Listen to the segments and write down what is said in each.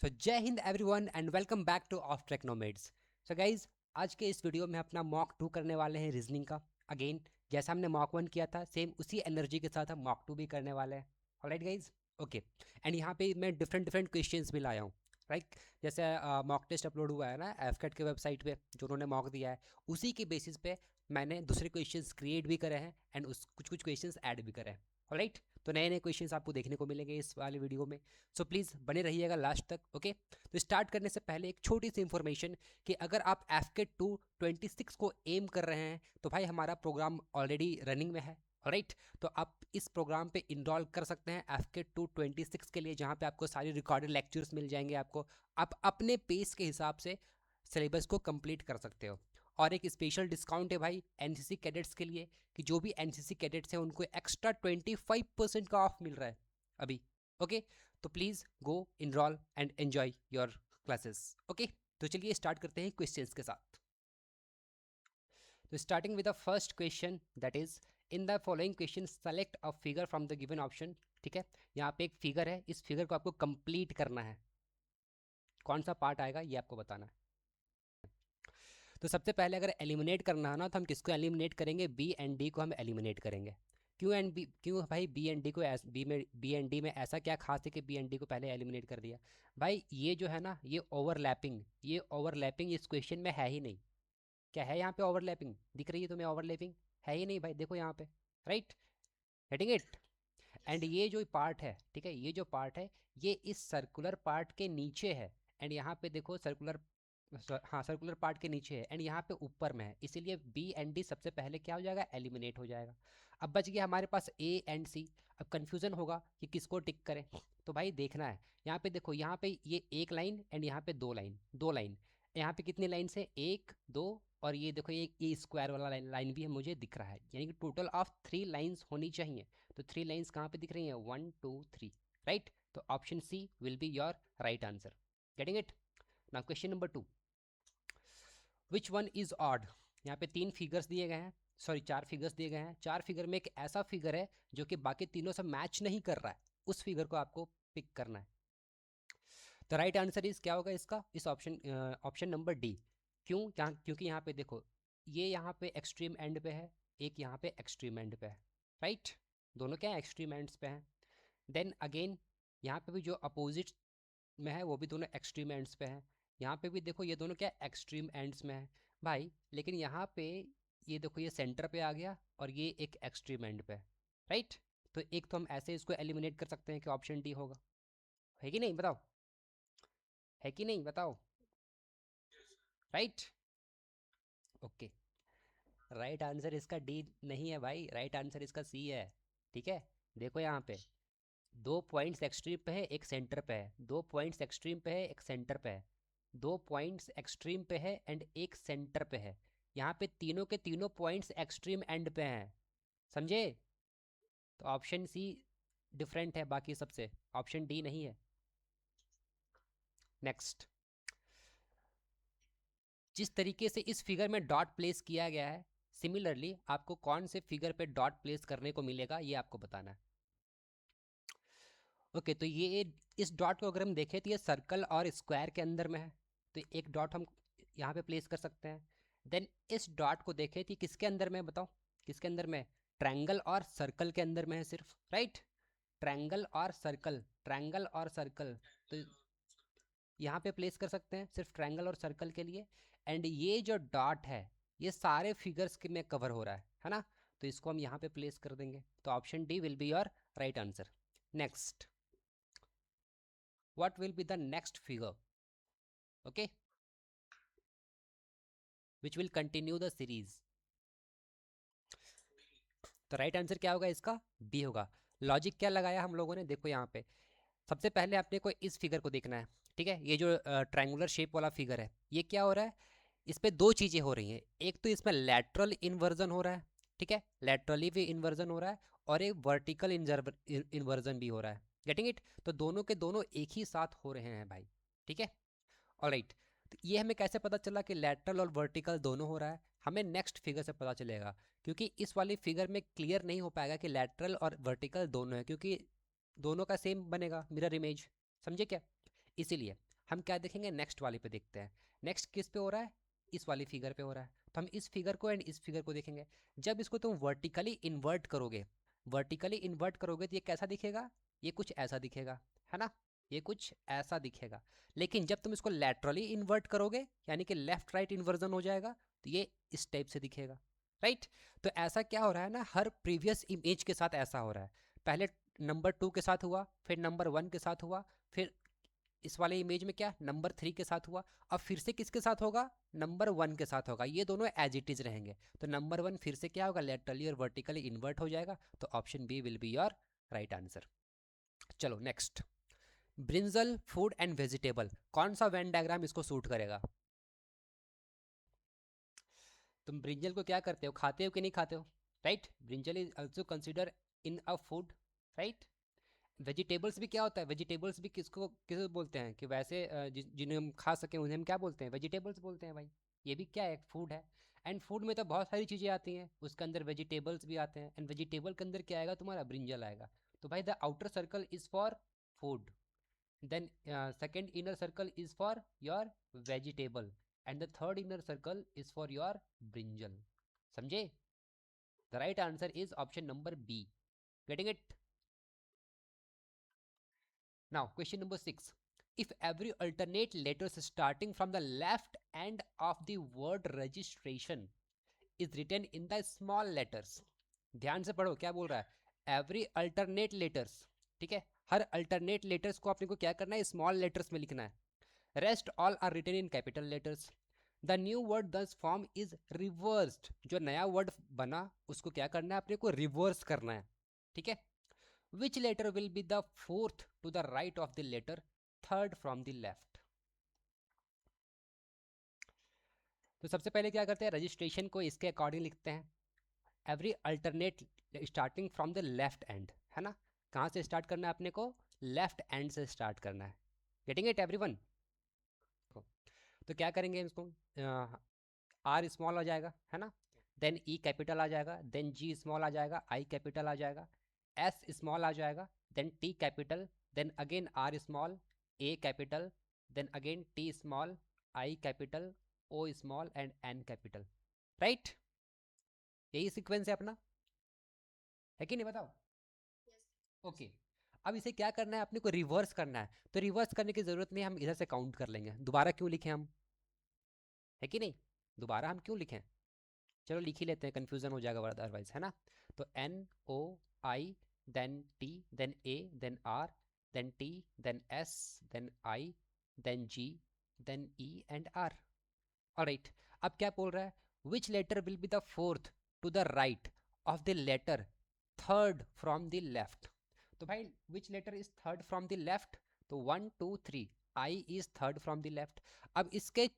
So Jai Hind everyone and welcome back to off track nomads. So guys, आज के इस video में अपना मॉक 2 करने वाले हैं रीजनिंग का। अगेन जैसा हमने मॉक 1 किया था सेम उसी एनर्जी के साथ हम मॉक 2 भी करने वाले हैं। Alright guys, okay. एंड यहाँ पे मैं डिफरेंट डिफरेंट क्वेश्चंस भी लाया हूँ। राइट, जैसे मॉक टेस्ट अपलोड हुआ है ना एफकेट के वेबसाइट पे, जो उन्होंने मॉक दिया है उसी के बेसिस पे मैंने दूसरे क्वेश्चंस क्रिएट भी करे हैं एंड उस कुछ कुछ क्वेश्चंस ऐड भी करे हैं। ऑलराइट, तो नए नए क्वेश्चंस आपको देखने को मिलेंगे इस वाले वीडियो में। सो प्लीज़ बने रहिएगा लास्ट तक। ओके, तो स्टार्ट करने से पहले एक छोटी सी इंफॉर्मेशन कि अगर आप एफ के 226 को एम कर रहे हैं तो भाई हमारा प्रोग्राम ऑलरेडी रनिंग में है। राइट, तो आप इस प्रोग्राम पे इनरोल कर सकते हैं एफ के 226 के लिए, जहाँ पे आपको सारी रिकॉर्डेड लेक्चर्स मिल जाएंगे। आपको आप अपने पेस के हिसाब से सिलेबस को कंप्लीट कर सकते हो। और एक स्पेशल डिस्काउंट है भाई एनसीसी कैडेट्स के लिए, कि जो भी एनसीसी कैडेट्स हैं उनको एक्स्ट्रा 25% का ऑफ मिल रहा है अभी। ओके, तो please go enroll and enjoy your classes. Okay, तो चलिए स्टार्ट करते हैं क्वेश्चंस के साथ। तो starting with the first question that is in the following question select a figure from the given option. ठीक है, यहाँ पे एक फिगर है, इस फिगर को आपको कंप्लीट करना है। कौन सा पार्ट आएगा ये आपको बताना है। तो सबसे पहले अगर एलिमिनेट करना है ना, तो हम किसको एलिमिनेट करेंगे? बी एंड डी को हम एलिमिनेट करेंगे। क्यों एंड बी? क्यों भाई बी एंड डी को बी एंड डी में ऐसा क्या खास है कि बी एंड डी को पहले एलिमिनेट कर दिया? भाई ये जो है ना, ये ओवरलैपिंग इस क्वेश्चन में है ही नहीं। क्या है यहाँ पे ओवरलैपिंग? दिख रही है तुम्हें ओवरलैपिंग? है ही नहीं भाई, देखो यहाँ पे। Right, getting it? एंड ये जो पार्ट है, ठीक है, ये जो पार्ट है ये इस सर्कुलर पार्ट के नीचे है। एंड यहाँ पे देखो सर्कुलर, हाँ सर्कुलर पार्ट के नीचे है एंड यहाँ पे ऊपर में है, इसीलिए बी एंड डी सबसे पहले क्या हो जाएगा? एलिमिनेट हो जाएगा। अब बच गया हमारे पास ए एंड सी। अब कन्फ्यूजन होगा कि किसको टिक करें, तो भाई देखना है। यहाँ पे देखो, यहाँ पे ये एक लाइन एंड यहाँ पे दो लाइन। यहाँ पे कितनी लाइन है? एक दो, और ये देखो ये स्क्वायर वाला लाइन भी है मुझे दिख रहा है, यानी कि टोटल ऑफ 3 लाइन्स होनी चाहिए। तो 3 लाइन्स कहाँ पे दिख रही हैं? 1 2 3। राइट, तो option C will be your right answer. Getting it? Now question number 2, which one is odd? यहाँ पे 3 फिगर्स दिए गए हैं, सॉरी 4 फिगर्स दिए गए हैं। 4 फिगर में एक ऐसा फिगर है जो कि बाकी तीनों से मैच नहीं कर रहा है, उस फिगर को आपको पिक करना है। तो राइट आंसर इज क्या होगा इसका? इस ऑप्शन ऑप्शन नंबर डी। क्यों? क्योंकि यहाँ पे देखो, ये यहाँ पे एक्सट्रीम एंड पे है, एक यहाँ पे एक्सट्रीम एंड पे है। राइट, दोनों क्या है? एक्सट्रीम एंड्स पे हैं। देन अगेन यहाँ पे भी जो अपोजिट में है वो भी दोनों एक्सट्रीम एंड्स पे हैं। यहाँ पे भी देखो ये दोनों क्या एक्सट्रीम एंड्स में है भाई। लेकिन यहाँ पे ये देखो, ये सेंटर पे आ गया और ये एक एक्सट्रीम एंड पे है। राइट, तो एक तो हम ऐसे इसको एलिमिनेट कर सकते हैं कि ऑप्शन डी होगा। है कि नहीं बताओ? है कि नहीं बताओ? Right, okay. राइट आंसर इसका डी नहीं है भाई, राइट आंसर इसका सी है। ठीक है, देखो यहाँ पे 2 पॉइंट्स एक्सट्रीम पे है, एक सेंटर पे है। 2 पॉइंट्स एक्सट्रीम पे है, एक सेंटर पे है। 2 पॉइंट्स एक्सट्रीम पे है एंड एक सेंटर पे है। यहाँ पे तीनों के तीनों पॉइंट्स एक्सट्रीम एंड पे हैं। समझे? तो ऑप्शन सी डिफरेंट है बाकी सबसे, ऑप्शन डी नहीं है। नेक्स्ट, जिस तरीके से इस फिगर में डॉट प्लेस किया गया है, सिमिलरली आपको कौन से फिगर पे डॉट प्लेस करने को मिलेगा ये आपको बताना है। ओके, तो ये इस डॉट को अगर हम देखें तो ये सर्कल और स्क्वायर के अंदर में है, तो एक डॉट हम यहाँ पे प्लेस कर सकते हैं। देन इस डॉट को देखें तो किसके अंदर में है बताओ? किसके अंदर में? ट्रायंगल और सर्कल के अंदर में है सिर्फ। राइट, ट्रायंगल और सर्कल, ट्रायंगल और सर्कल, तो यहाँ पे प्लेस कर सकते हैं सिर्फ ट्रायंगल और सर्कल के लिए। एंड ये जो डॉट है ये सारे फिगर्स के में कवर हो रहा है ना, तो इसको हम यहाँ पे प्लेस कर देंगे। तो option D will be your right answer. Next, what will be the next figure? Okay, which will continue the series? तो राइट आंसर क्या होगा इसका? बी होगा। लॉजिक क्या लगाया हम लोगों ने? देखो यहाँ पे सबसे पहले आपने को इस फिगर को देखना है। ठीक है, ये जो ट्रायंगुलर शेप वाला फिगर है, ये क्या हो रहा है? इस पे दो चीज़ें हो रही हैं। एक तो इसमें लैटरल इन्वर्जन हो रहा है, ठीक है, लैटरली भी इन्वर्जन हो रहा है, और एक वर्टिकल इन्वर्जन भी हो रहा है। Getting it? तो दोनों के दोनों एक ही साथ हो रहे हैं भाई। ठीक है, ऑलराइट। तो ये हमें कैसे पता चला कि लैटरल और वर्टिकल दोनों हो रहा है? हमें नेक्स्ट फिगर से पता चलेगा, क्योंकि इस वाली फिगर में क्लियर नहीं हो पाएगा कि लैटरल और वर्टिकल दोनों है, क्योंकि दोनों का सेम बनेगा मिरर इमेज। समझे क्या? इसीलिए हम क्या देखेंगे, नेक्स्ट वाले पे देखते हैं। नेक्स्ट किस पे हो रहा है, इस वाली फिगर पे हो रहा है, तो हम इस फिगर को एंड इस फिगर को देखेंगे। जब इसको तुम वर्टिकली इन्वर्ट करोगे, वर्टिकली इन्वर्ट करोगे तो ये कैसा दिखेगा, ये कुछ ऐसा दिखेगा, है ना, ये कुछ ऐसा दिखेगा। लेकिन जब तुम इसको लैटरली इन्वर्ट करोगे, यानी कि लेफ्ट राइट इन्वर्जन हो जाएगा, तो ये इस टाइप से दिखेगा, राइट। तो ऐसा क्या हो रहा है ना, हर प्रीवियस इमेज के साथ ऐसा हो रहा है। पहले नंबर 2 के साथ हुआ, फिर नंबर 1 के साथ हुआ, फिर इस वाले इमेज में क्या नंबर 3 के साथ हुआ, अब फिर से किसके साथ होगा, नंबर 1 के साथ होगा। ये दोनों एज इट इज रहेंगे, तो नंबर 1 फिर से क्या होगा, लेटरली और वर्टिकली इन्वर्ट हो जाएगा। तो option B will be your right answer. चलो next, brinjal food and vegetable, कौन सा वेन डायग्राम इसको सूट करेगा। तुम ब्रिंजल को क्या करते हो, खाते हो कि नहीं खाते हो, right. Brinjal is also consider in a food, right. Vegetables भी क्या होता है, वेजिटेबल्स भी किसको किसे बोलते हैं, कि वैसे जिन्हें हम खा सकें उन्हें हम क्या बोलते हैं, वेजिटेबल्स बोलते हैं भाई। ये भी क्या है, फूड है। एंड फूड में तो बहुत सारी चीज़ें आती हैं, उसके अंदर वेजिटेबल्स भी आते हैं, एंड वेजिटेबल के अंदर क्या आएगा, तुम्हारा ब्रिंजल आएगा। तो भाई the outer circle is for food, then second inner circle is for your vegetable, and the third inner circle is for your brinjal, समझे। the right answer is option number B, getting it। now question number 6, if every alternate letters starting from the left end of the word registration is written in the small letters, ध्यान से पढ़ो क्या बोल रहा है, every alternate letters, ठीक है, हर alternate letters को आपने को क्या करना है, स्मॉल लेटर्स में लिखना है। Rest all are written in capital letters. The new word thus form is reversed, जो नया वर्ड बना उसको क्या करना है, अपने को रिवर्स करना है, ठीक है। Which letter will be the fourth to the right of the letter, third from the left. तो सबसे पहले क्या करते हैं, रजिस्ट्रेशन को इसके अकॉर्डिंग लिखते हैं। Every alternate starting from the left and, है ना, कहाँ से स्टार्ट करना है अपने को, लेफ्ट एंड से स्टार्ट करना है। Getting it everyone. तो क्या करेंगे इसको, आर स्मॉल आ जाएगा, है ना, देन ई कैपिटल आ जाएगा, देन जी स्मॉल आ जाएगा, आई कैपिटल आ जाएगा, एस स्मॉल आ जाएगा, then T capital, then again R small, A capital, then again T small, I capital, O small and N capital, right. यही सीक्वेंस है अपना, है कि नहीं, बताओ। ओके अब इसे क्या करना है, अपने को रिवर्स करना है। तो रिवर्स करने की जरूरत नहीं, हम इधर से काउंट कर लेंगे, दोबारा क्यों लिखें हम, है कि नहीं, दोबारा हम क्यों लिखें, चलो लिख ही लेते हैं, कन्फ्यूजन हो जाएगा अदरवाइज, है ना। तो N O I, then T, then A, then R, then T, then S, then I, then G, then E and R. Alright, अब क्या बोल रहा है, which letter will be the fourth to the right of the letter third from the left. तो भाई which letter is third from the left, तो 1 2 3, I is third from the left. अब इसके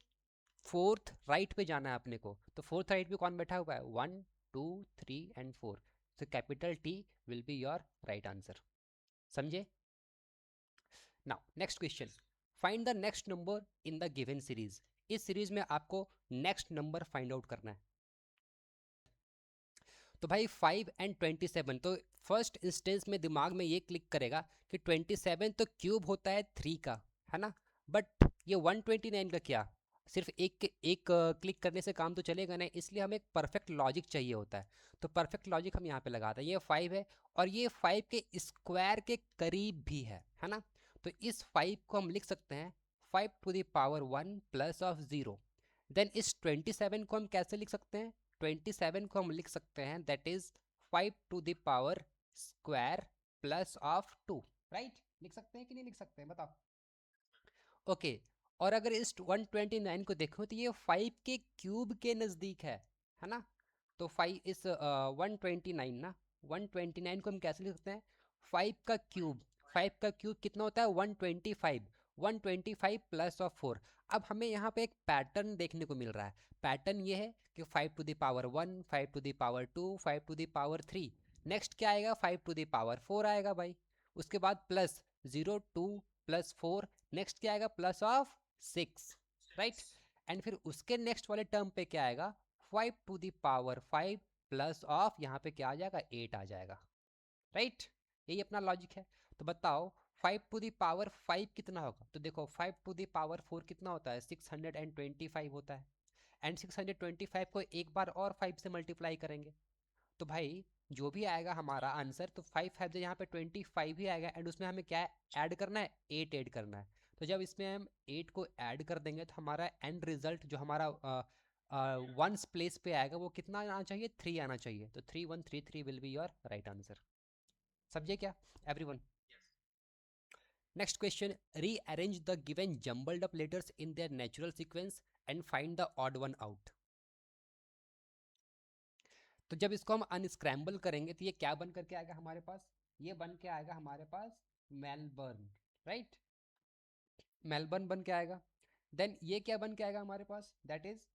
फोर्थ राइट पे जाना है अपने को, तो फोर्थ राइट पे कौन बैठा हुआ है, 1 2 3 and 4, so capital T will be your right answer, समझे। Now next question, find the next number in the given series. इस सीरीज में आपको नेक्स्ट नंबर फाइंड आउट करना है। तो भाई 5 एंड 27, तो फर्स्ट इंस्टेंस में दिमाग में ये क्लिक करेगा कि 27 तो क्यूब होता है 3 का, है ना, बट ये 129 का क्या, सिर्फ एक क्लिक करने से काम तो चलेगा नहीं, इसलिए हमें एक परफेक्ट लॉजिक चाहिए होता है। तो परफेक्ट लॉजिक हम यहाँ पे लगाते हैं, ये 5 है और ये 5 के स्क्वायर के करीब भी है ना। तो इस 5 को हम लिख सकते हैं 5 to the power 1 plus of 0। Then इस 27 को हम कैसे लिख सकते हैं, 27 को हम लिख सकते हैं that is 5 to the power square plus of 2, right. लिख सकते हैं कि नहीं लिख सकते हैं, बताओ। ओके और अगर इस 129 को देखो तो ये 5 के क्यूब के नज़दीक है ना। तो 5 इस 129 ना, 129 को हम कैसे लिख सकते हैं, 5 का क्यूब, 5 का क्यूब कितना होता है 125, 125 प्लस ऑफ 4। अब हमें यहाँ पे एक पैटर्न देखने को मिल रहा है, पैटर्न ये है कि 5 to the power 1, 5 to the power 2, 5 to the power 3, next क्या आएगा 5 टू द पावर 4 आएगा भाई, उसके बाद प्लस 0 2 प्लस 4, नेक्स्ट क्या आएगा प्लस ऑफ 6, राइट। एंड फिर उसके नेक्स्ट वाले टर्म पे क्या आएगा 5 to the power 5 plus of यहाँ पे क्या आ जाएगा 8 आ जाएगा, राइट। यही अपना लॉजिक है। तो बताओ 5 to the power 5 कितना होगा? तो देखो 5 to the power 4 कितना होता है? 625 होता है। एंड 625 को एक बार और 5 से मल्टीप्लाई करेंगे तो भाई जो भी आएगा हमारा आंसर, तो 5 5 यहाँ पे 25 ही आएगा। एंड उसमें हमें क्या ऐड करना है? 8 ऐड करना है। तो जब इसमें हम 8 को ऐड कर देंगे तो हमारा एंड रिजल्ट जो हमारा वंस प्लेस पे आएगा वो कितना आना चाहिए? 3 आना चाहिए। तो 3133 will be your right answer. समझे क्या everyone? Next question, rearrange the given jumbled up letters in their natural sequence and find the odd one out. तो जब इसको हम अनस्क्रैम्बल करेंगे तो ये क्या बन करके आएगा हमारे पास? ये बन के आएगा हमारे पास मेलबर्न, राइट? मेलबर्न बन के आएगा। देन ये क्या बन के आएगा हमारे पास? दैट इज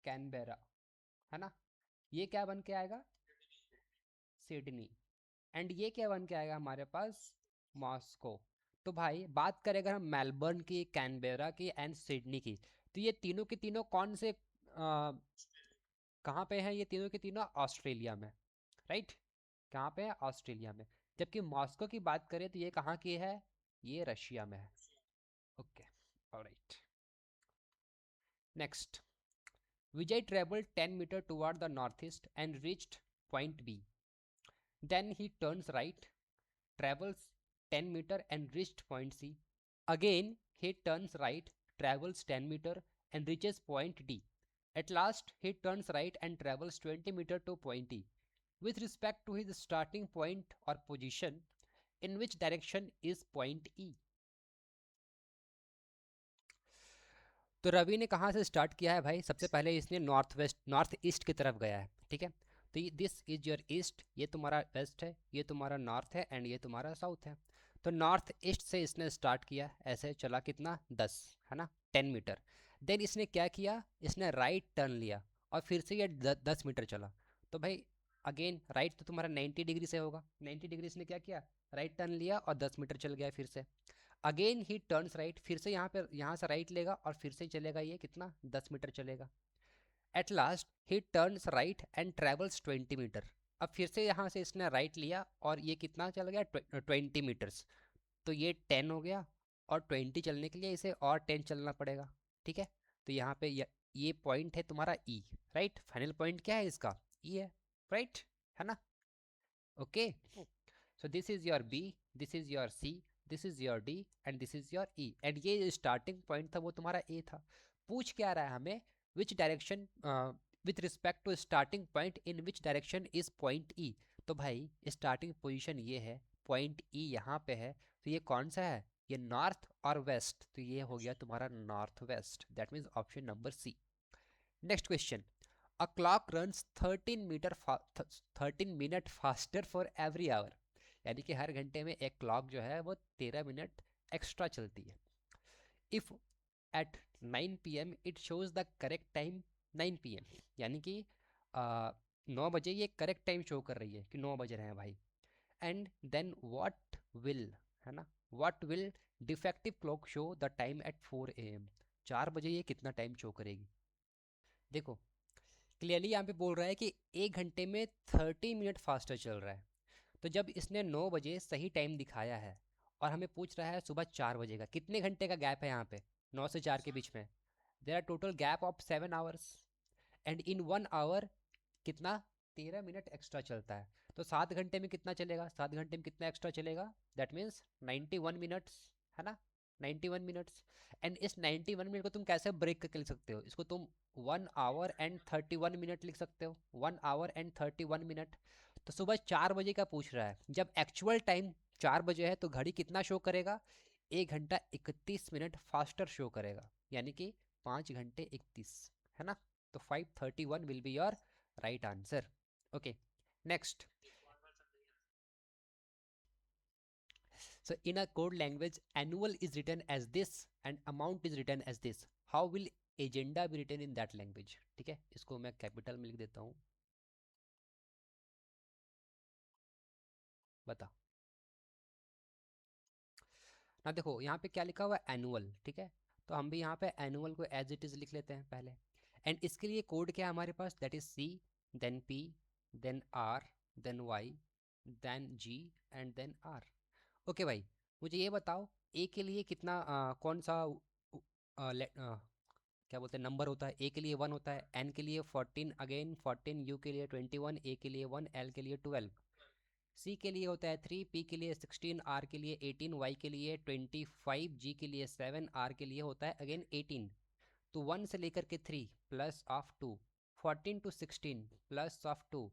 कैनबेरा, है ना? ये क्या बन के आएगा? सिडनी। एंड ये क्या बन के आएगा हमारे पास? मॉस्को। तो भाई बात करें अगर हम मेलबर्न की, कैनबेरा की एंड सिडनी की, तो ये तीनों के तीनों कौन से कहाँ पे हैं? ये तीनों के तीनों ऑस्ट्रेलिया में, राइट? कहाँ पे है? ऑस्ट्रेलिया में। जबकि मॉस्को की बात करें तो ये कहाँ की है? ये रशिया में है। Okay, alright. Next, Vijay traveled 10 meter toward the northeast and reached point B. Then he turns right, travels 10 meter and reached point C. Again he turns right, travels 10 meter and reaches point D. At last he turns right and travels 20 meter to point E. With respect to his starting point or position, in which direction is point E? तो रवि ने कहाँ से start किया है भाई? सबसे पहले इसने नॉर्थ ईस्ट की तरफ गया है, ठीक है? तो दिस इज योर ईस्ट, ये तुम्हारा वेस्ट है, ये तुम्हारा नॉर्थ है एंड ये तुम्हारा साउथ है। तो नॉर्थ ईस्ट से इसने स्टार्ट किया, ऐसे चला कितना? 10, है ना? 10 मीटर। देन इसने क्या किया? इसने राइट टर्न लिया और फिर से ये 10 मीटर चला। तो भाई अगेन राइट तो तुम्हारा 90 डिग्री से होगा। 90 डिग्री इसने क्या किया? राइट टर्न लिया और 10 मीटर चल गया फिर से। अगेन ही टर्न्स राइट, फिर से यहाँ से राइट लेगा और फिर से चलेगा, ये कितना? 10 मीटर चलेगा। एट लास्ट ही turns right and travels 20 metre. अब फिर से यहाँ से इसने राइट लिया और ये कितना चल गया? 20 मीटर्स। तो ये 10 हो गया और 20 चलने के लिए इसे और 10 चलना पड़ेगा, ठीक है? तो यहाँ पे ये पॉइंट है तुम्हारा ई, राइट? फाइनल पॉइंट क्या है इसका? ई है, राइट? है ना? Okay, so this is your B, this is your C, this is your D and this is your E. And ये स्टार्टिंग पॉइंट था वो तुम्हारा ए था। पूछ क्या रहा है हमें? Which direction with respect to starting point, in which direction is point E. तो भाई स्टार्टिंग पोजीशन ये है, पॉइंट ई यहाँ पे है, तो ये कौन सा है? ये नॉर्थ और वेस्ट, तो ये हो गया तुम्हारा north west. That means option number C. Next question, a clock runs 13 minute faster for every hour. यानी कि हर घंटे में एक क्लॉक जो है वो 13 मिनट एक्स्ट्रा चलती है। If at 9 PM it shows the correct time 9 PM, यानी कि 9 बजे ये करेक्ट टाइम शो कर रही है कि 9 बज रहे हैं भाई। एंड देन व्हाट विल, है ना, what will defective clock show the time at 4 AM। 4 बजे ये कितना टाइम शो करेगी? देखो क्लियरली यहाँ पे बोल रहा है कि एक घंटे में 30 मिनट फास्टर चल रहा है। तो जब इसने 9 बजे सही टाइम दिखाया है और हमें पूछ रहा है सुबह 4 बजे का, कितने घंटे का गैप है यहाँ पे? 9 से 4 के बीच में there are total gap of 7 hours. And in 1 hour कितना? 13 मिनट एक्स्ट्रा चलता है। तो 7 घंटे में कितना चलेगा? 7 घंटे में कितना एक्स्ट्रा चलेगा? दैट मीन्स 91 मिनट्स, है ना? 91 मिनट्स। एंड इस 91 मिनट को तुम कैसे ब्रेक करके लिख सकते हो? इसको तुम 1 आवर एंड 31 मिनट लिख सकते हो। 1 आवर एंड 31 मिनट। तो सुबह 4 बजे का पूछ रहा है, जब एक्चुअल टाइम 4 बजे है तो घड़ी कितना शो करेगा? 1 घंटा 31 मिनट फास्टर शो करेगा, यानी कि 5 घंटे 31, है ना? तो 5:31 will be your right answer. Okay, next. So in a code language, annual is written as this and amount is written as this. How will agenda be written in that language? ठीक है, इसको मैं capital में लिख देता हूँ। बता ना, देखो यहाँ पे क्या लिखा हुआ है? एनुअल, ठीक है? तो हम भी यहाँ पे एनुअल को एज इट इज लिख लेते हैं पहले। एंड इसके लिए कोड क्या है हमारे पास? That is C, then P, then R, then Y, then G and then R. Okay भाई, मुझे ये बताओ ए के लिए कितना कौन सा क्या बोलते हैं नंबर होता है। ए के लिए 1 होता है, एन के लिए 14, अगेन 14, यू के लिए 21, ए के लिए 1, एल के लिए 12, सी के लिए होता है 3, पी के लिए 16, आर के लिए 18, वाई के लिए 25, जी के लिए 7, आर के लिए होता है अगेन 18। तो 1 से लेकर के 3 plus of 2, 14 to 16 plus of 2,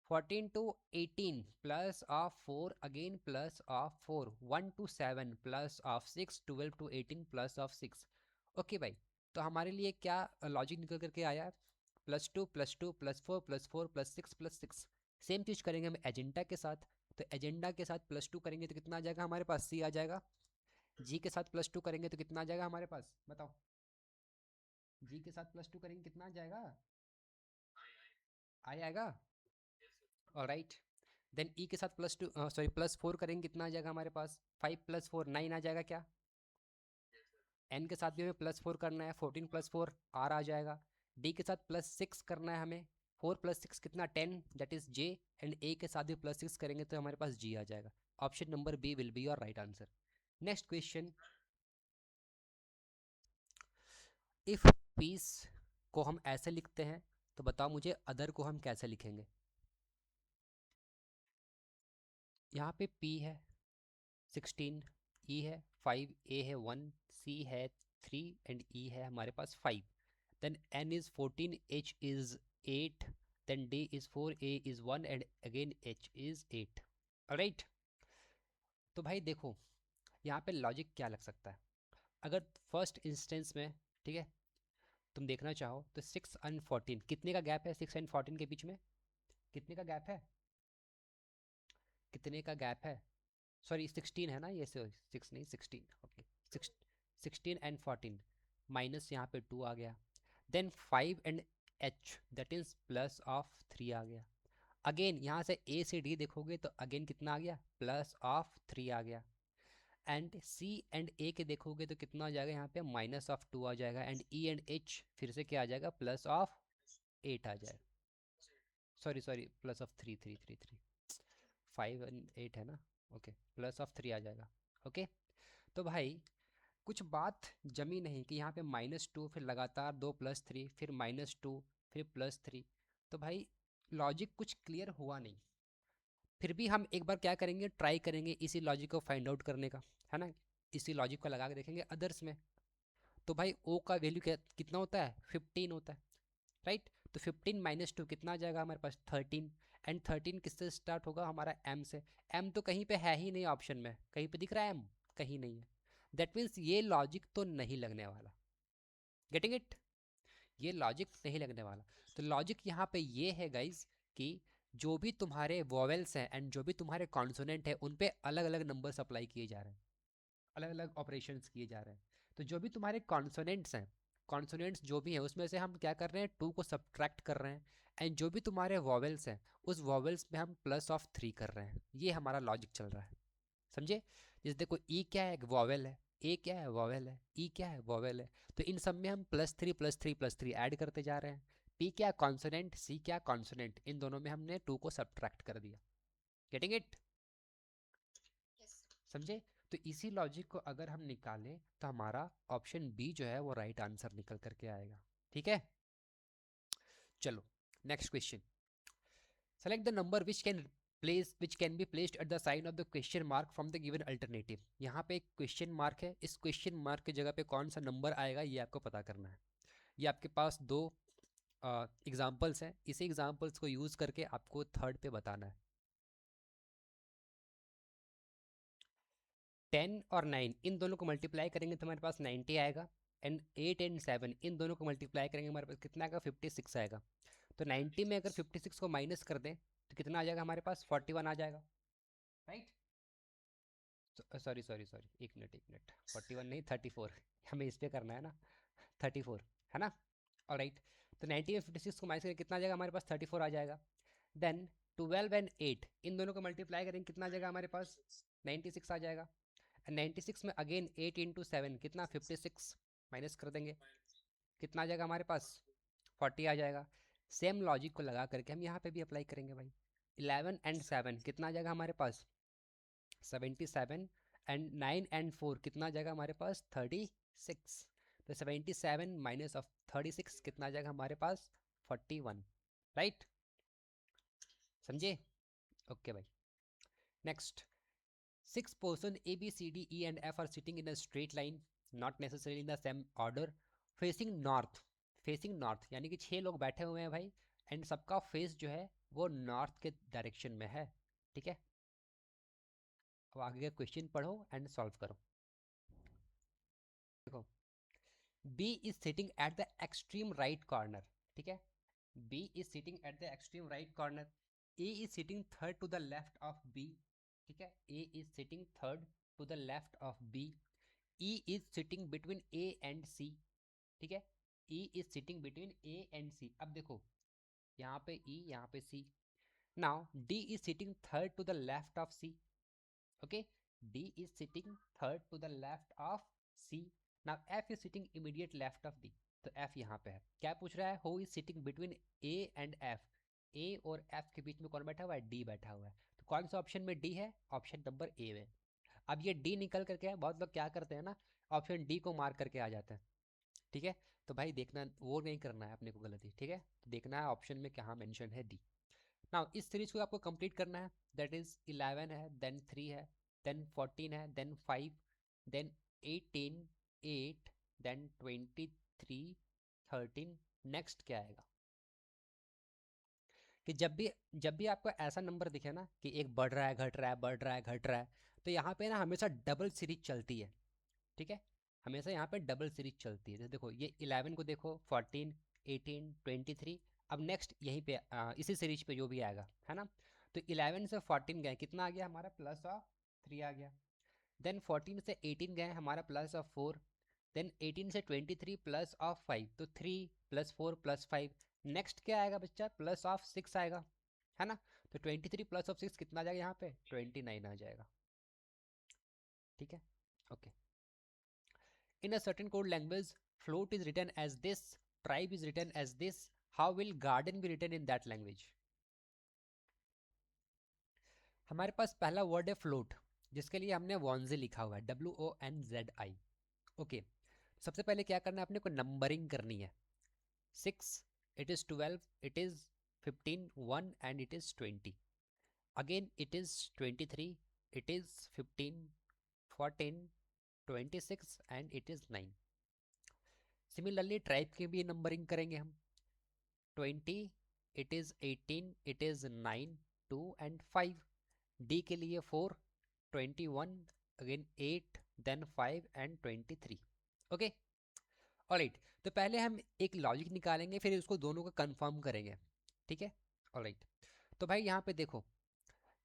14 to 18 plus of 4 again plus of 4, 1 to 7 plus of 6, 12 to 18 plus of 6। Okay भाई, तो हमारे लिए क्या लॉजिक निकल करके आया है, +2 +2 +4 +4 +6 +6। सेम चीज़ करेंगे हम एजेंडा के साथ। तो एजेंडा के साथ +2 करेंगे तो कितना आ जाएगा हमारे पास, सी आ जाएगा। जी के साथ +2 करेंगे तो कितना आ जाएगा हमारे पास, बताओ। जी के साथ +2 करेंगे कितना आ जाएगा, आई आएगा। ऑलराइट, देन ई के साथ +4 करेंगे कितना आ जाएगा हमारे पास, 5 + 4 9 आ जाएगा क्या। एन के साथ भी हमें +4 करना है, 14 + 4 आर आ जाएगा। डी के साथ +6 करना है हमें, 4 + 6 कितना 10, दैट इज जे। एंड ए के साथ भी +6 करेंगे तो हमारे पास जी आ जाएगा। Option number B will be your right answer. Next question, if piece को हम ऐसे लिखते हैं तो बताओ मुझे अदर को हम कैसे लिखेंगे। यहाँ पे P है 16, E है 5, A है 1, C है 3 एंड E है हमारे पास 5। Then N is 14, H is 8, then D is 4, A is 1 and again H is 8। Right, तो भाई देखो यहाँ पे लॉजिक क्या लग सकता है। अगर फर्स्ट इंस्टेंस में, ठीक है, तुम देखना चाहो तो 6 एंड 14 कितने का गैप है, 6 एंड 14 के बीच में कितने का गैप है, कितने का गैप है, सॉरी 16 है ना ये, 6 नहीं 16, ओके। 16 एंड 14 माइनस यहाँ पे 2 आ गया, then 5 and H that is plus of 3 आ गया। अगेन यहाँ से ए से डी देखोगे तो अगेन कितना आ गया, प्लस ऑफ 3 आ गया। एंड सी एंड ए के देखोगे तो कितना आ जाएगा यहाँ पे, माइनस ऑफ 2 आ जाएगा। एंड ई एंड एच फिर से क्या आ जाएगा, प्लस ऑफ 8 आ जाएगा। Sorry sorry, plus of 3 5 and 8 है ना, ओके, प्लस ऑफ 3 आ जाएगा। ओके, तो भाई कुछ बात जमी नहीं कि यहाँ पे -2 फिर लगातार 2 + 3 फिर -2 फिर +3। तो भाई लॉजिक कुछ क्लियर हुआ नहीं। फिर भी हम एक बार क्या करेंगे, ट्राई करेंगे इसी लॉजिक को फाइंड आउट करने का, है ना। इसी लॉजिक को लगा के देखेंगे अदर्स में। तो भाई ओ का वैल्यू क्या कितना होता है, 15 होता है, राइट। तो 15 -2 कितना आ जाएगा हमारे पास, 13। एंड 13 किससे स्टार्ट होगा, हमारा एम से। एम तो कहीं पे है ही नहीं ऑप्शन में, कहीं पे दिख रहा है एम, कहीं नहीं है। दैट मीन्स ये लॉजिक तो नहीं लगने वाला। गेटिंग इट, ये लॉजिक नहीं लगने वाला। तो लॉजिक यहाँ पे ये है गाइज कि जो भी तुम्हारे वोवेल्स हैं एंड जो भी तुम्हारे कॉन्सोनेंट है उन पे अलग अलग नंबर्स अप्लाई किए जा रहे हैं, अलग अलग ऑपरेशंस किए जा रहे हैं। तो जो भी तुम्हारे कॉन्सोनेंट्स हैं, कॉन्सोनेंट्स जो भी हैं उसमें से हम क्या कर रहे हैं, 2 को सब्ट्रैक्ट कर रहे हैं। एंड जो भी तुम्हारे वोवेल्स हैं उस वोवेल्स में हम +3 कर रहे हैं। ये हमारा लॉजिक चल रहा है, समझे। जैसे देखो ई क्या है, एक वॉवेल है, ए क्या है, वॉवेल है, ई क्या है, वॉवेल है। तो इन सब में हम +3 ऐड करते जा रहे हैं। पी क्या कॉन्सोनेंट, सी क्या कॉन्सोनेंट, इन दोनों में हमने 2 को सब्ट्रैक्ट कर दिया। गेटिंग इट, समझे। तो इसी लॉजिक को अगर हम निकालें तो हमारा ऑप्शन बी जो है वो राइट आंसर निकल करके आएगा। ठीक है, चलो next question. Select the number which can be placed at the sign of the question mark from the given alternative. यहाँ पे एक क्वेश्चन मार्क है, इस क्वेश्चन मार्क की जगह पे कौन सा नंबर आएगा ये आपको पता करना है। ये आपके पास दो एग्जाम्पल्स हैं, इसी एग्जाम्पल्स को यूज़ करके आपको थर्ड पे बताना है। 10 और 9 इन दोनों को मल्टीप्लाई करेंगे तो हमारे पास 90 आएगा। एंड 8 एंड 7 इन दोनों को मल्टीप्लाई करेंगे हमारे पास कितना आएगा, 56 आएगा। तो 90 में अगर 56 को माइनस कर दें तो कितना आ जाएगा हमारे पास, 41 आ जाएगा, राइट। सॉरी सॉरी सॉरी, एक मिनट 41 नहीं 34 हमें इस पे करना है ना, 34 है ना। ऑलराइट, तो 90 में 56 को माइनस करें कितना आ जाएगा हमारे पास, 34 आ जाएगा। देन 12 एंड 8 इन दोनों को मल्टीप्लाई करेंगे कितना आ जाएगा हमारे पास, 96 आ जाएगा। एंड 96 में अगेन 8 × 7 कितना, 56 माइनस कर देंगे कितना आ जाएगा हमारे पास, 40 आ जाएगा। सेम लॉजिक को लगा करके हम यहाँ पे भी अप्लाई करेंगे भाई। 11 एंड 7 कितना आ जाएगा हमारे पास, 77 एंड 9 एंड 4 कितना आ जाएगा हमारे पास 36। तो 77 माइनस ऑफ 36 कितना आ जाएगा हमारे पास 41, राइट? समझे? ओके भाई। Next, 6 person A, B, C, D, E and F are sitting in a straight line, not necessarily in the same order, facing north. facing north यानी कि 6 लोग बैठे हुए हैं भाई, एंड सबका फेस जो है वो नॉर्थ के डायरेक्शन में है, ठीक है? अब आगे का क्वेश्चन पढ़ो एंड सॉल्व करो। देखो, B is sitting at the extreme right corner, ठीक है? B is sitting at the extreme right corner. A is sitting third to the left of B, ठीक है? A is sitting third to the left of B. E is sitting between A and C, ठीक है? E is sitting between A and C. अब देखो, यहाँ पे E, यहाँ पे C. Now D is sitting third to the left of C. Okay, D is sitting third to the left of C. Now F is sitting immediate left of D. तो F यहाँ पे है। क्या पूछ रहा है? Who is sitting between A and F? A और F के बीच में कौन बैठा हुआ है? D बैठा हुआ है। तो कौन सा ऑप्शन में D है? ऑप्शन नंबर A में। अब ये D निकल करके है, बहुत लोग क्या करते हैं ना, ऑप्शन D को मार्क करके आ जाते हैं, ठीक है? तो भाई देखना, वो नहीं करना है अपने को गलती, ठीक है? तो देखना है ऑप्शन में कहाँ मेंशन है D। नाउ इस सीरीज को आपको कंप्लीट करना है, दैट इज 11 है, देन 3 है, देन 14 है, देन 5, देन 18, 8, देन 23, 13। नेक्स्ट क्या आएगा कि जब भी आपको ऐसा नंबर दिखे ना कि एक बढ़ रहा है, घट रहा है, बढ़ रहा है, घट रहा है, तो यहाँ पे ना हमेशा डबल सीरीज चलती है, ठीक है? हमेशा यहाँ पे डबल सीरीज चलती है। जैसे देखो, ये 11 को देखो, 14, 18, 23। अब नेक्स्ट यहीं पे इसी सीरीज पे जो भी आएगा, है ना? तो 11 से 14 गए, कितना आ गया हमारा? प्लस ऑफ 3 आ गया। देन 14 से 18 गए, हमारा प्लस ऑफ 4। देन 18 से 23 प्लस ऑफ 5, तो 3 प्लस 4 प्लस 5। नेक्स्ट क्या आएगा बच्चा? प्लस ऑफ 6 आएगा, है ना? तो 23 प्लस ऑफ 6 कितना आ जाएगा यहाँ पे? 29 आ जाएगा, ठीक है? Okay. In a certain code language, float is written as this, tribe is written as this. How will garden be written in that language? हमारे पास पहला वर्ड है फ्लोट, जिसके लिए हमने वॉन्जे लिखा हुआ है, WONZI। ओके, सबसे पहले क्या करना है अपने को? नंबरिंग करनी है। 6, it is 12, it is 15, 1 and it is 20. Again it is 23, it is 15, 14, 26 and it is 9. Similarly tribe की भी नंबरिंग करेंगे हम। 20, it is 18, it is 9, 2 and 5। D के लिए 4, 21, again 8, then 5 and 23। Okay, alright. तो पहले हम एक लॉजिक निकालेंगे, फिर उसको दोनों को कंफर्म करेंगे, ठीक है? ऑलराइट। तो भाई यहाँ पे देखो,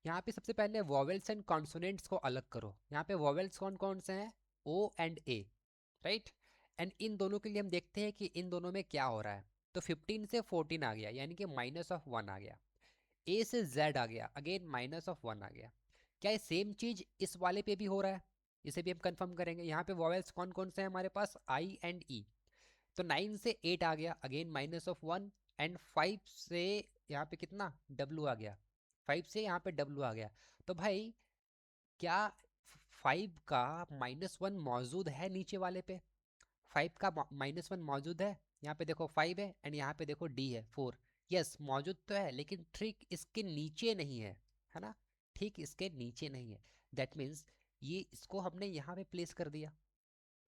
यहाँ पे सबसे पहले वॉवेल्स एंड कॉन्सोनेंट्स को अलग करो। यहाँ पे वॉवेल्स कौन कौन से हैं? O and A, right? And in दोनों के लिए हम देखते हैं कि इन दोनों में क्या हो रहा है। तो 15 से 14 आ गया, यानी कि माइनस ऑफ 1 आ गया। A से Z आ गया, अगेन माइनस ऑफ 1 आ गया। क्या ये सेम चीज इस वाले पे भी हो रहा है? इसे भी हम कंफर्म करेंगे। यहाँ पे वॉवेल्स कौन कौन से हैं हमारे पास? I and E। तो 9 से 8 आ गया, अगेन माइनस ऑफ 1। एंड 5 से यहाँ पे कितना? W आ गया। 5 से यहाँ पे W आ गया। तो भाई क्या 5 का -1 मौजूद है नीचे वाले पे? 5 का -1 मौजूद है। यहाँ पे देखो 5 है एंड यहाँ पे देखो D है 4। यस, मौजूद तो है, लेकिन ठीक इसके नीचे नहीं है ना? ठीक इसके नीचे नहीं है। दैट मीन्स ये इसको हमने यहाँ पे प्लेस कर दिया,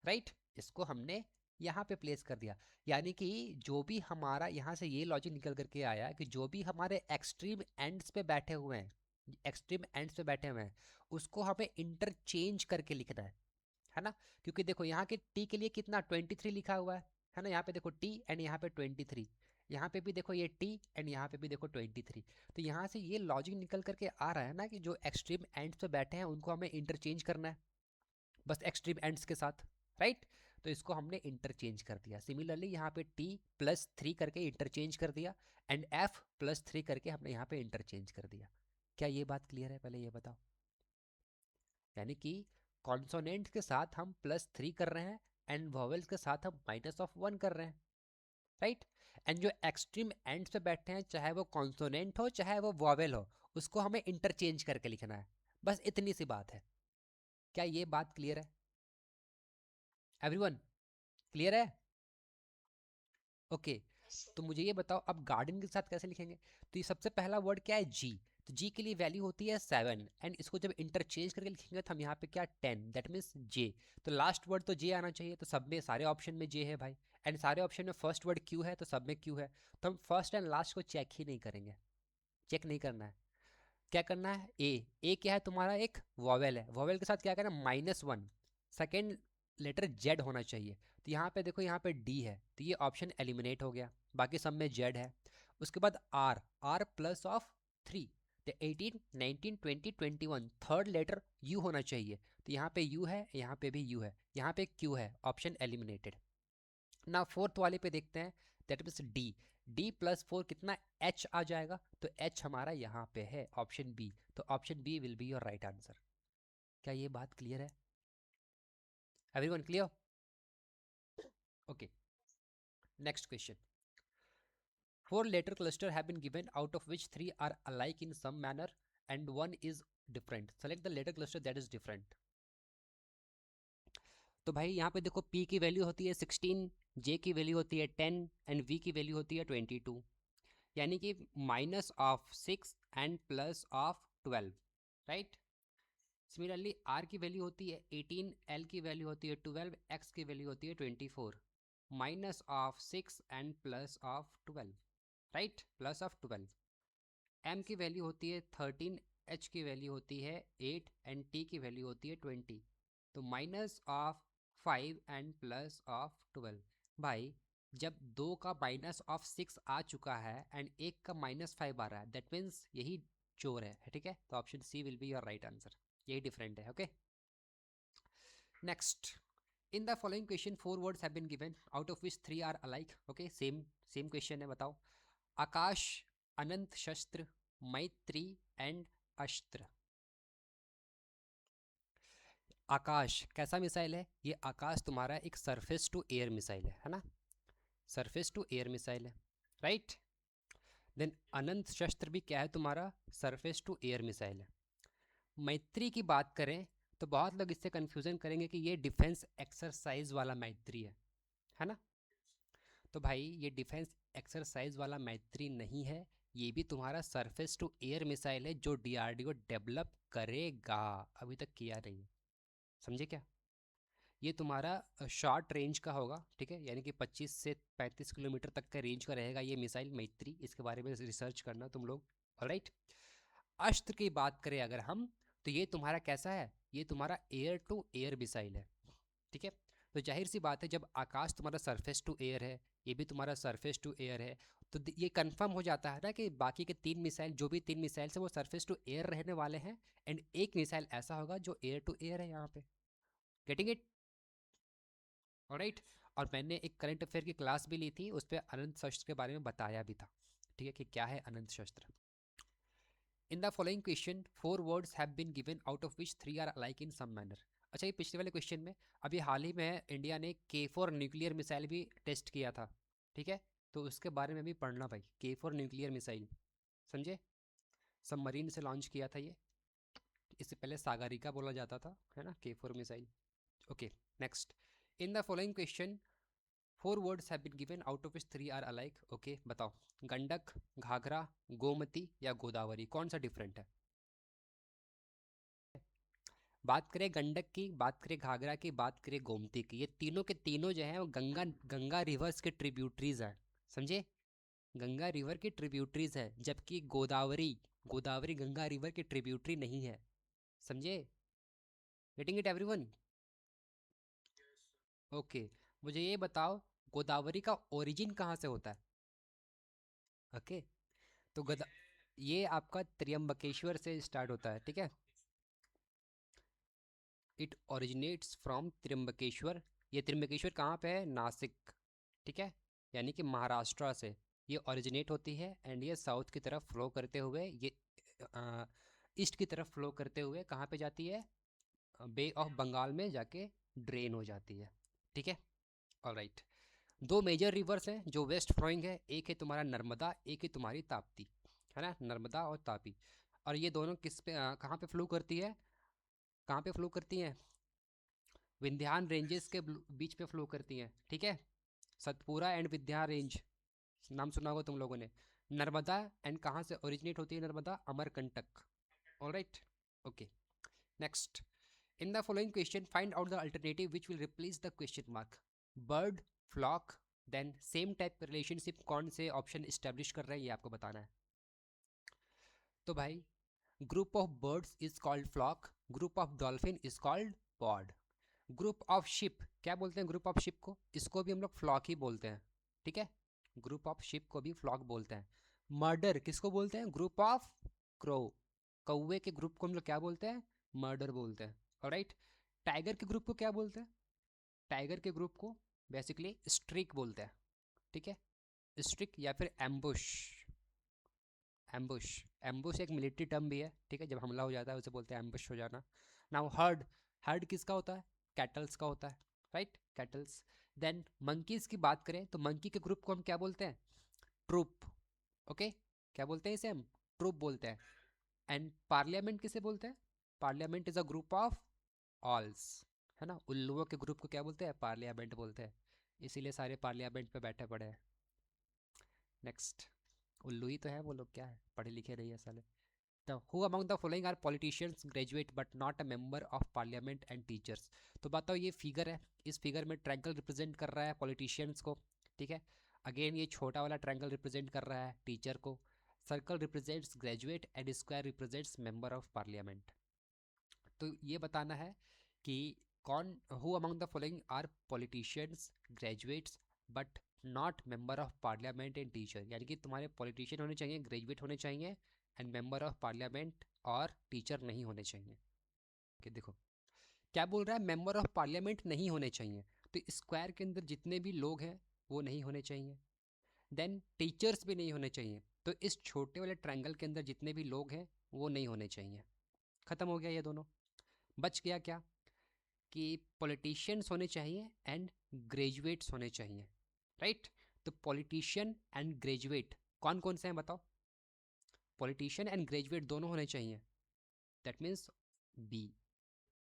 राइट? इसको हमने यहाँ पे प्लेस कर दिया। यानी कि जो भी हमारा यहाँ से ये लॉजिक निकल करके आया कि जो भी हमारे एक्सट्रीम एंड्स पे बैठे हुए हैं, एक्सट्रीम एंड्स पे बैठे हुए हैं, उसको हमें इंटरचेंज करके लिखना है ना? क्योंकि देखो यहाँ के टी के लिए कितना 23 लिखा हुआ है ना? यहाँ पे देखो टी एंड यहाँ पे 23, यहाँ पे भी देखो ये टी एंड यहाँ पे भी देखो 23। तो यहाँ से ये लॉजिक निकल करके आ रहा है ना कि जो एक्सट्रीम एंड्स पे बैठे हैं उनको हमें इंटरचेंज करना है, बस एक्सट्रीम एंड्स के साथ, राइट? तो इसको हमने इंटरचेंज कर दिया। सिमिलरली यहाँ पे t प्लस 3 करके इंटरचेंज कर दिया एंड f प्लस 3 करके हमने यहाँ पे इंटरचेंज कर दिया। क्या ये बात क्लियर है? पहले ये बताओ। यानी कि कॉन्सोनेंट के साथ हम +3 कर रहे हैं एंड वॉवेल्स के साथ हम -1 कर रहे हैं, राइट? एंड जो एक्सट्रीम एंड्स पे बैठे हैं, चाहे वो कॉन्सोनेंट हो चाहे वो वॉवेल हो, उसको हमें इंटरचेंज करके लिखना है। बस इतनी सी बात है। क्या ये बात क्लियर है एवरीवन? क्लियर है? ओके। तो मुझे ये बताओ अब गार्डन के साथ कैसे लिखेंगे। तो ये सबसे पहला वर्ड क्या है, जी। तो जी के लिए वैल्यू होती है 7 एंड इसको जब इंटरचेंज करके लिखेंगे तो हम यहाँ पे क्या 10, दैट मीन्स जे। तो लास्ट वर्ड तो जे आना चाहिए, तो सब में सारे ऑप्शन में जे है भाई। एंड सारे ऑप्शन में फर्स्ट वर्ड क्यू है तो सब में क्यू है। तो हम फर्स्ट एंड लास्ट को चेक ही नहीं करेंगे, चेक नहीं करना है। क्या करना है, ए क्या है तुम्हारा, एक वॉवेल है। वॉवेल के साथ क्या करना, -1 सेकेंड लेटर जेड होना चाहिए। तो यहाँ पे देखो, यहाँ पे डी है तो ये ऑप्शन एलिमिनेट हो गया, बाकी सब में जेड है। उसके बाद आर, आर प्लस ऑफ 3, तो 18 19 20 21 थर्ड लेटर यू होना चाहिए। तो यहाँ पे यू है, यहाँ पे भी यू है, यहाँ पे क्यू है, ऑप्शन एलिमिनेटेड ना। फोर्थ वाले पे देखते हैं, that means D. D plus 4 कितना, एच आ जाएगा। तो एच हमारा यहाँ पे है, ऑप्शन बी। तो option B will be your right answer. क्या ये बात क्लियर है everyone? Clear? Okay, next question. Four letter cluster have been given, out of which three are alike in some manner and one is different. Select the letter cluster that is different. तो भाई यहाँ पे देखो, P की value होती है 16, J की value होती है 10 एंड V की वैल्यू होती है 22, यानी कि -6 एंड +12, राइट। सिमिलरली R की वैल्यू होती है 18, L की वैल्यू होती है 12, X की वैल्यू होती है 24, -6 एंड +12, राइट, +12। M की वैल्यू होती है 13, H की वैल्यू होती है 8 एंड T की वैल्यू होती है 20, तो -5 एंड +12। भाई जब दो का -6 आ चुका है एंड एक का -5 आ रहा है, दैट मीन्स यही चोर है, ठीक है। तो option C will be your right answer, यही डिफरेंट है। Okay, next. In the following question 4 words have been given, out of which 3 are alike. Okay, same same question है, बताओ। आकाश, अनंत शस्त्र, मैत्री एंड अस्त्र। आकाश कैसा मिसाइल है, ये आकाश तुम्हारा एक सरफेस टू एयर मिसाइल है ना, सरफेस टू एयर मिसाइल है, राइट। देन अनंत शस्त्र भी क्या है तुम्हारा, सरफेस टू एयर मिसाइल है। मैत्री की बात करें तो बहुत लोग इससे कंफ्यूजन करेंगे कि ये डिफेंस एक्सरसाइज वाला मैत्री है ना। तो भाई ये डिफेंस एक्सरसाइज वाला मैत्री नहीं है, ये भी तुम्हारा सरफेस टू एयर मिसाइल है जो डीआरडीओ डेवलप करेगा, अभी तक किया नहीं। समझे क्या? ये तुम्हारा शॉर्ट रेंज का होगा, ठीक है, यानी कि 25 से 35 किलोमीटर तक का रेंज का रहेगा ये मिसाइल मैत्री। इसके बारे में रिसर्च करना तुम लोग, ऑलराइट। अस्त्र की बात करें अगर हम, तो ये तुम्हारा कैसा है, ये तुम्हारा एयर टू एयर मिसाइल है, ठीक है। तो जाहिर सी बात है, जब आकाश तुम्हारा सरफेस टू एयर है, ये भी तुम्हारा सरफेस टू एयर है, तो ये कंफर्म हो जाता है ना कि बाकी के 3 मिसाइल, जो भी 3 मिसाइल है वो सरफेस टू एयर रहने वाले हैं एंड एक मिसाइल ऐसा होगा जो एयर टू एयर है यहाँ पे। Getting it? ऑलराइट। और मैंने एक करंट अफेयर की क्लास भी ली थी, उस पर अनंत शस्त्र के बारे में बताया भी था, ठीक है, कि क्या है अनंत शस्त्र। In the following question 4 words have been given, out of which 3 are alike in some manner. अच्छा, ये पिछले वाले क्वेश्चन में अभी हाल ही में इंडिया ने K4 न्यूक्लियर मिसाइल भी टेस्ट किया था, ठीक है। तो उसके बारे में भी पढ़ना भाई, K4 न्यूक्लियर मिसाइल, समझे, सबमरीन से लॉन्च किया था ये। इससे पहले सागरिका बोला जाता था, है ना, K4 missile. Okay, next. In the following question 4 words have been given, out of which 3 are alike. Okay, बताओ। गंडक, घाघरा, गोमती या गोदावरी, कौन सा डिफरेंट है? बात करें गंडक की, बात करें घाघरा की, बात करें गोमती की, ये तीनों के तीनों जो हैं वो गंगा गंगा रिवर्स के ट्रिब्यूटरीज हैं, समझे, गंगा रिवर की ट्रिब्यूटरीज है, जबकि गोदावरी, गोदावरी गंगा रिवर की ट्रिब्यूटरी नहीं है, समझे। Getting it everyone? ओके, मुझे ये बताओ, गोदावरी का ओरिजिन कहाँ से होता है? ओके, तो ये आपका त्र्यंबकेश्वर से स्टार्ट होता है, ठीक है। It originates from Trimbakeshwar. ये त्र्यंबकेश्वर कहाँ पे है, नासिक, ठीक है, यानी कि महाराष्ट्र से ये ओरिजिनेट होती है एंड ये साउथ की तरफ फ्लो करते हुए, ये ईस्ट की तरफ फ्लो करते हुए कहाँ पे जाती है, बे ऑफ बंगाल में जाके ड्रेन हो जाती है, ठीक है। ऑलराइट। दो मेजर रिवर्स हैं जो वेस्ट फ्लोइंग है, एक है तुम्हारा नर्मदा, एक है तुम्हारी ताप्ती, है ना, नर्मदा और तापी। और ये दोनों किस पे कहाँ पे फ्लो करती है, कहाँ पे फ्लो करती हैं, विंध्यान रेंजेस के बीच पे फ्लो करती हैं, ठीक है। सतपुरा एंड विंध्या रेंज, नाम सुना होगा तुम लोगों ने। नर्मदा एंड कहाँ से ओरिजिनेट होती है Narmada, Amarkantak. Alright, okay. Next, in the following question find out the alternative which will replace the question mark. Bird, flock, then same type relationship कौन से ऑप्शन इस्टेब्लिश कर रहे हैं ये आपको बताना है। तो भाई, group of birds is called flock, group of dolphin is called pod, group of ship, क्या बोलते हैं ग्रुप ऑफ शिप को, इसको भी हम लोग फ्लॉक ही बोलते हैं, ठीक है। ग्रुप ऑफ शिप को भी फ्लॉक बोलते हैं। मर्डर किसको बोलते हैं, ग्रुप ऑफ क्रो, कौवे के ग्रुप को हम लोग क्या बोलते हैं, मर्डर बोलते हैं। ऑलराइट, टाइगर के ग्रुप को क्या बोलते हैं, टाइगर के ग्रुप को बेसिकली स्ट्रिक बोलते हैं, ठीक है। स्ट्रिक या फिर एम्बुश, एम्बुश, एम्बुश एक मिलिट्री टर्म भी है, ठीक है। जब हमला हो जाता है उसे बोलते हैं एम्बुश हो जाना। नाउ हर्ड, हर्ड किसका होता है, कैटल्स का होता है, राइट, कैटल्स। देन मंकीज की बात करें तो मंकी के ग्रुप को हम क्या बोलते हैं, ट्रूप, ओके। क्या बोलते हैं इसे हम, ट्रूप बोलते हैं। एंड पार्लियामेंट किसे बोलते हैं, parliament is a group of owls, है ना। उल्लुओं के ग्रुप को क्या बोलते हैं, पार्लियामेंट बोलते हैं, इसीलिए सारे पार्लियामेंट पे बैठे पड़े हैं। नेक्स्ट, उल्लू ही तो है वो लोग, क्या है, पढ़े लिखे नहीं है साले। The who among the following are politicians graduate but not a member of parliament and teachers. तो बताओ, ये फिगर है, इस फिगर में ट्रायंगल रिप्रेजेंट कर रहा है पॉलिटिशियंस को, ठीक है। अगेन ये छोटा वाला ट्रायंगल रिप्रेजेंट कर रहा है टीचर को, circle represents graduate and square represents member of parliament. तो ये बताना है कि कौन, who among the following are politicians graduates but not member of parliament and teacher, यानी कि तुम्हारे पॉलिटिशियन होने चाहिए, ग्रेजुएट होने चाहिए, एंड मेंबर ऑफ पार्लियामेंट और टीचर नहीं होने चाहिए। कि देखो क्या बोल रहा है, मेंबर ऑफ पार्लियामेंट नहीं होने चाहिए, तो स्क्वायर के अंदर जितने भी लोग हैं वो नहीं होने चाहिए, देन टीचर्स भी नहीं होने चाहिए, तो इस छोटे वाले ट्रायंगल के अंदर जितने भी लोग हैं वो नहीं होने चाहिए। खत्म हो गया ये दोनों। बच गया क्या, कि पॉलिटिशियंस होने चाहिए एंड ग्रेजुएट्स होने चाहिए, राइट। तो पॉलिटिशियन एंड ग्रेजुएट कौन कौन से हैं बताओ, पॉलिटिशियन एंड ग्रेजुएट दोनों होने चाहिए, दैट मीन्स बी,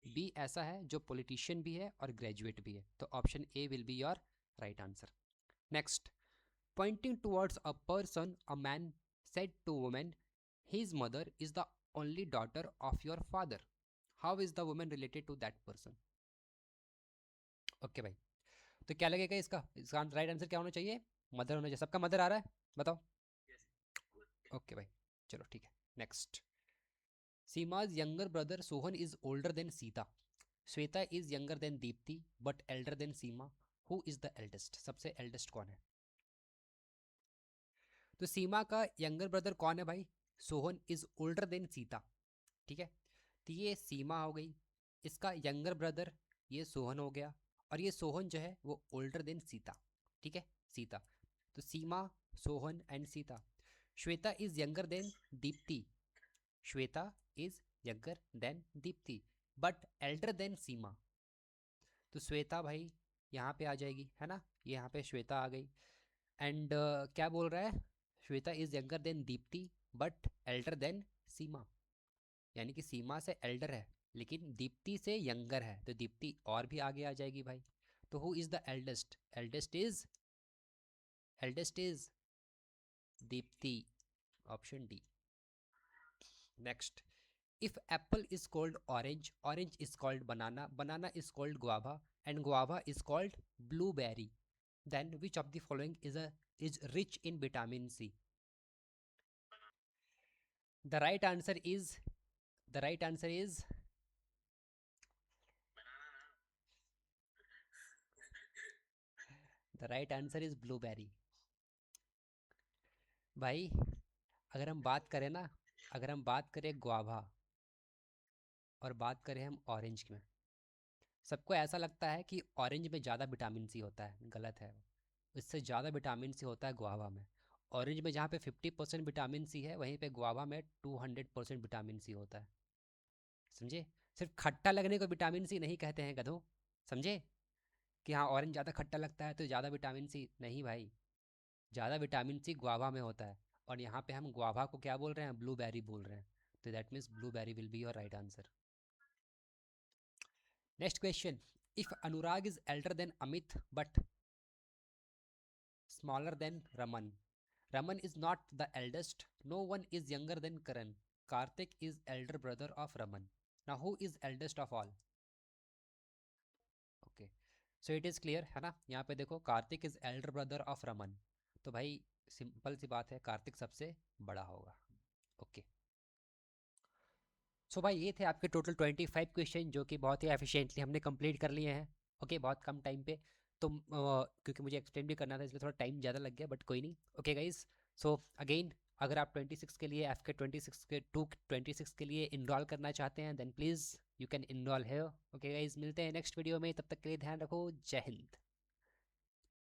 बी ऐसा है जो पॉलिटिशियन भी है और ग्रेजुएट भी है, तो option A will be your right answer. Next, pointing towards a person a man said to women his mother is the only daughter of your father, how is the women related to that person. Okay भाई, तो क्या लगेगा इसका, इसका right answer क्या होना चाहिए, mother होना चाहिए। सबका मदर आ रहा है, बताओ। ओके भाई, चलो ठीक है। Next, Seema's younger brother Sohan is older than Sita. Shweta is younger than Deepti but elder than Seema. Who is the eldest? सबसे eldest कौन है। तो सीमा का यंगर ब्रदर कौन है भाई, Sohan is older than Sita, ठीक है। तो ये सीमा हो गई, इसका यंगर ब्रदर ये सोहन हो गया, और ये सोहन जो है वो ओल्डर देन सीता, ठीक है, सीता। तो Seema, Sohan and Sita. Shweta is younger than Dipti, Shweta is younger than Dipti but elder than Seema. तो श्वेता भाई यहाँ पे आ जाएगी, है ना, ये यहाँ पे श्वेता आ गई। एंड क्या बोल रहा है, Shweta is younger than Dipti but elder than Seema, यानी कि सीमा से एल्डर है लेकिन दीप्ति से यंगर है, तो दीप्ति और भी आगे आ जाएगी भाई। तो who is the eldest, eldest is Deepti, option D. Next, if apple is called orange, orange is called banana, banana is called guava, and guava is called blueberry, then which of the following is rich in vitamin C? The right answer is, the right answer is, the right answer is blueberry। भाई, अगर हम बात करें ना, अगर हम बात करें गुआवा और बात करें हम ऑरेंज में, सबको ऐसा लगता है कि ऑरेंज में ज़्यादा विटामिन सी होता है, गलत है। इससे ज़्यादा विटामिन सी होता है गुआवा में। ऑरेंज में जहाँ पे 50% विटामिन सी है, वहीं पे गुआवा में 200% विटामिन सी होता है, समझे। सिर्फ खट्टा लगने को विटामिन सी नहीं कहते हैं गधों, समझे, कि हाँ ऑरेंज ज़्यादा खट्टा लगता है तो ज़्यादा विटामिन सी नहीं भाई, ज़्यादा विटामिन सी गुआवा में होता है। और यहाँ पे हम गुआवा को क्या बोल रहे हैं, ब्लूबेरी बोल रहे हैं। तो that means blueberry will be your right answer. Next question. If Anurag is elder then Amit but smaller than Raman. Raman is not the eldest. No one is younger than Karan. Karthik is elder brother of Raman. Now who is eldest of all? Okay. So it is clear है ना. यहाँ पे देखो Kartik is Elder brother of Raman. तो भाई simple सी बात है, कार्तिक सबसे बड़ा होगा. ओके. सो भाई ये थे आपके टोटल 25 क्वेश्चन जो कि बहुत ही एफिशिएंटली हमने कंप्लीट कर लिए हैं. ओके, बहुत कम टाइम पे. तो क्योंकि मुझे एक्सप्लेन भी करना था इसलिए थोड़ा टाइम ज़्यादा लग गया, बट कोई नहीं. ओके गाइज, सो अगेन अगर आप 26 के लिए एफ के 26 के लिए इनरोल करना चाहते हैं then please you can enrol है. ओके गाइज, मिलते हैं नेक्स्ट वीडियो में. तब तक के लिए ध्यान रखो. जय हिंद.